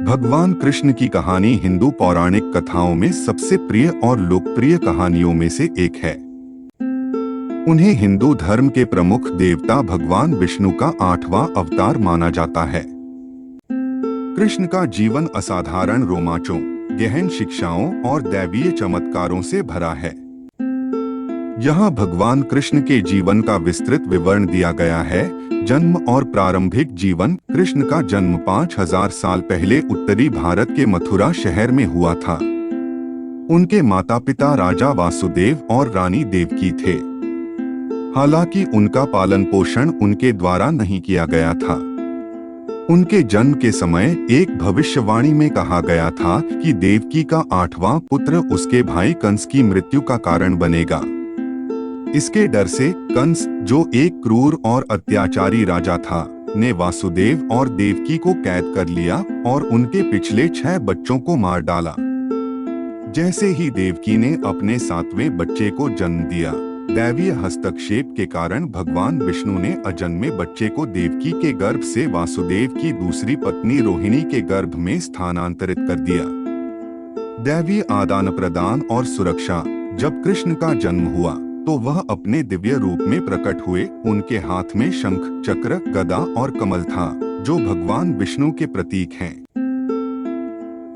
भगवान कृष्ण की कहानी हिंदू पौराणिक कथाओं में सबसे प्रिय और लोकप्रिय कहानियों में से एक है। उन्हें हिंदू धर्म के प्रमुख देवता भगवान विष्णु का 8वां अवतार माना जाता है। कृष्ण का जीवन असाधारण रोमांचों, गहन शिक्षाओं और दैवीय चमत्कारों से भरा है। यहाँ भगवान कृष्ण के जीवन का विस्तृत विवरण दिया गया है। जन्म और प्रारंभिक जीवन। कृष्ण का जन्म 5000 साल पहले उत्तरी भारत के मथुरा शहर में हुआ था। उनके माता पिता राजा वासुदेव और रानी देवकी थे। हालांकि उनका पालन पोषण उनके द्वारा नहीं किया गया था। उनके जन्म के समय एक भविष्यवाणी में कहा गया था कि देवकी का 8वां पुत्र उसके भाई कंस की मृत्यु का कारण बनेगा। इसके डर से कंस, जो एक क्रूर और अत्याचारी राजा था, ने वासुदेव और देवकी को कैद कर लिया और उनके पिछले 6 बच्चों को मार डाला। जैसे ही देवकी ने अपने 7वें बच्चे को जन्म दिया, दैवीय हस्तक्षेप के कारण भगवान विष्णु ने अजन्मे बच्चे को देवकी के गर्भ से वासुदेव की दूसरी पत्नी रोहिणी के गर्भ में स्थानांतरित कर दिया। दैवीय आदान प्रदान और सुरक्षा। जब कृष्ण का जन्म हुआ तो वह अपने दिव्य रूप में प्रकट हुए। उनके हाथ में शंख, चक्र, गदा और कमल था, जो भगवान विष्णु के प्रतीक हैं।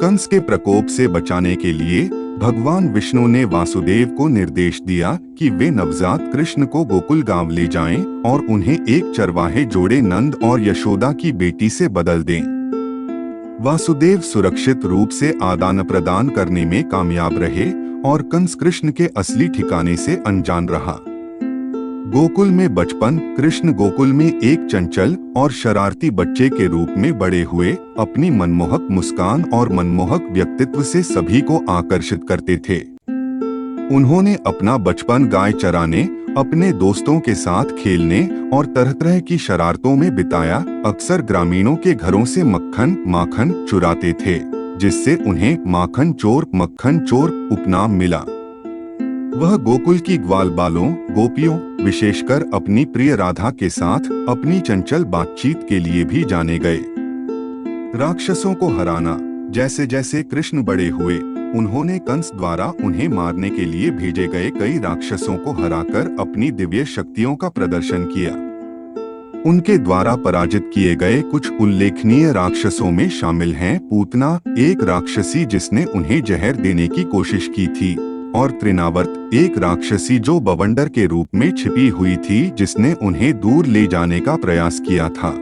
कंस के प्रकोप से बचाने के लिए भगवान विष्णु ने वासुदेव को निर्देश दिया कि वे नवजात कृष्ण को गोकुल गांव ले जाएं और उन्हें एक चरवाहे जोड़े नंद और यशोदा की बेटी से बदल दें। वासुदेव सुरक्षित रूप से आदान प्रदान करने में कामयाब रहे और कंस कृष्ण के असली ठिकाने से अनजान रहा। गोकुल में बचपन। कृष्ण गोकुल में एक चंचल और शरारती बच्चे के रूप में बड़े हुए। अपनी मनमोहक मुस्कान और मनमोहक व्यक्तित्व से सभी को आकर्षित करते थे। उन्होंने अपना बचपन गाय चराने, अपने दोस्तों के साथ खेलने और तरह तरह की शरारतों में बिताया। अक्सर ग्रामीणों के घरों से माखन चुराते थे, जिससे उन्हें मक्खन चोर उपनाम मिला। वह गोकुल की ग्वालबालों, गोपियों, विशेषकर अपनी प्रिय राधा के साथ अपनी चंचल बातचीत के लिए भी जाने गए। राक्षसों को हराना। जैसे जैसे कृष्ण बड़े हुए, उन्होंने कंस द्वारा उन्हें मारने के लिए भेजे गए कई राक्षसों को हराकर अपनी दिव्य शक्तियों का प्रदर्शन किया। उनके द्वारा पराजित किए गए कुछ उल्लेखनीय राक्षसों में शामिल हैं पूतना, एक राक्षसी जिसने उन्हें जहर देने की कोशिश की थी, और त्रिनावर्त, एक राक्षसी जो बवंडर के रूप में छिपी हुई थी जिसने उन्हें दूर ले जाने का प्रयास किया था।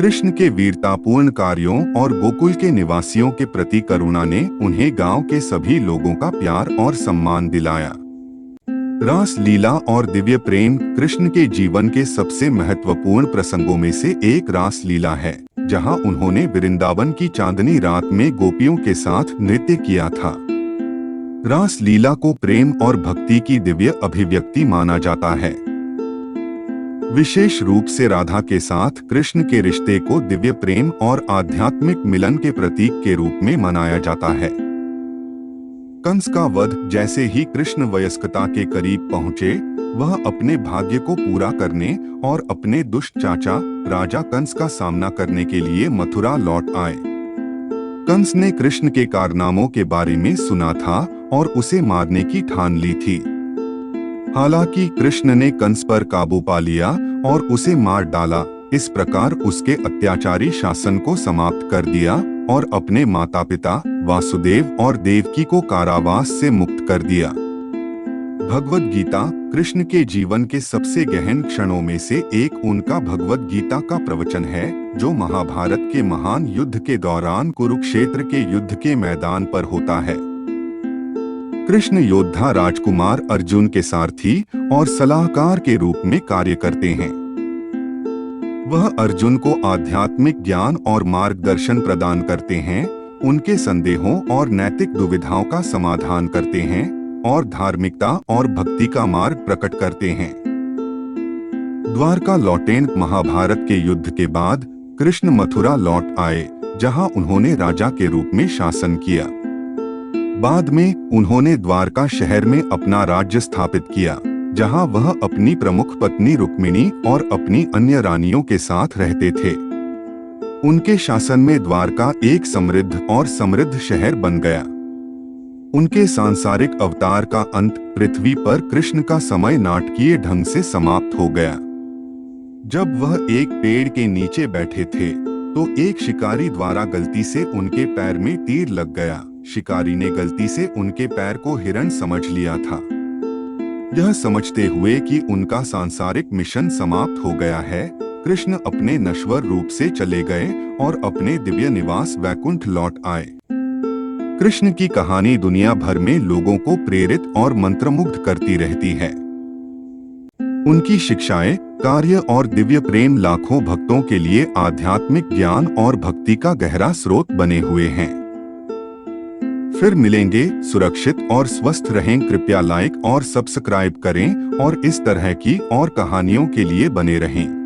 कृष्ण के वीरतापूर्ण कार्यों और गोकुल के निवासियों के प्रति करुणा ने उन्हें गांव के सभी लोगों का प्यार और सम्मान दिलाया। रास लीला और दिव्य प्रेम। कृष्ण के जीवन के सबसे महत्वपूर्ण प्रसंगों में से एक रास लीला है, जहां उन्होंने वृंदावन की चांदनी रात में गोपियों के साथ नृत्य किया था। रास लीला को प्रेम और भक्ति की दिव्य अभिव्यक्ति माना जाता है। विशेष रूप से राधा के साथ कृष्ण के रिश्ते को दिव्य प्रेम और आध्यात्मिक मिलन के प्रतीक के रूप में मनाया जाता है। कंस का वध। जैसे ही कृष्ण वयस्कता के करीब पहुंचे, वह अपने भाग्य को पूरा करने और अपने दुष्ट चाचा राजा कंस का सामना करने के लिए मथुरा लौट आए। कंस ने कृष्ण के कारनामों के बारे में सुना था और उसे मारने की ठान ली थी। हालांकि कृष्ण ने कंस पर काबू पा लिया और उसे मार डाला। इस प्रकार उसके अत्याचारी शासन को समाप्त कर दिया और अपने माता पिता वासुदेव और देवकी को कारावास से मुक्त कर दिया। भगवद गीता। कृष्ण के जीवन के सबसे गहन क्षणों में से एक उनका भगवद गीता का प्रवचन है, जो महाभारत के महान युद्ध के दौरान कुरुक्षेत्र के युद्ध के मैदान पर होता है। कृष्ण योद्धा राजकुमार अर्जुन के सारथी और सलाहकार के रूप में कार्य करते हैं। वह अर्जुन को आध्यात्मिक ज्ञान और मार्गदर्शन प्रदान करते हैं, उनके संदेहों और नैतिक दुविधाओं का समाधान करते हैं और धार्मिकता और भक्ति का मार्ग प्रकट करते हैं। द्वारका लौटे। महाभारत के युद्ध के बाद कृष्ण मथुरा लौट आए, जहां उन्होंने राजा के रूप में शासन किया। बाद में उन्होंने द्वारका शहर में अपना राज्य स्थापित किया, जहां वह अपनी प्रमुख पत्नी रुक्मिणी और अपनी अन्य रानियों के साथ रहते थे। उनके शासन में द्वारका एक समृद्ध और समृद्ध शहर बन गया। उनके सांसारिक अवतार का अंत पृथ्वी पर कृष्ण का समय नाटकीय ढंग से समाप्त हो गया। जब वह एक पेड़ के नीचे बैठे थे तो एक शिकारी द्वारा गलती से उनके पैर में तीर लग गया। शिकारी ने गलती से उनके पैर को हिरण समझ लिया था। यह समझते हुए कि उनका सांसारिक मिशन समाप्त हो गया है, कृष्ण अपने नश्वर रूप से चले गए और अपने दिव्य निवास वैकुंठ लौट आए। कृष्ण की कहानी दुनिया भर में लोगों को प्रेरित और मंत्रमुग्ध करती रहती है। उनकी शिक्षाएं, कार्य और दिव्य प्रेम लाखों भक्तों के लिए आध्यात्मिक ज्ञान और भक्ति का गहरा स्रोत बने हुए हैं। फिर मिलेंगे, सुरक्षित और स्वस्थ रहें। कृपया लाइक और सब्सक्राइब करें और इस तरह की और कहानियों के लिए बने रहें।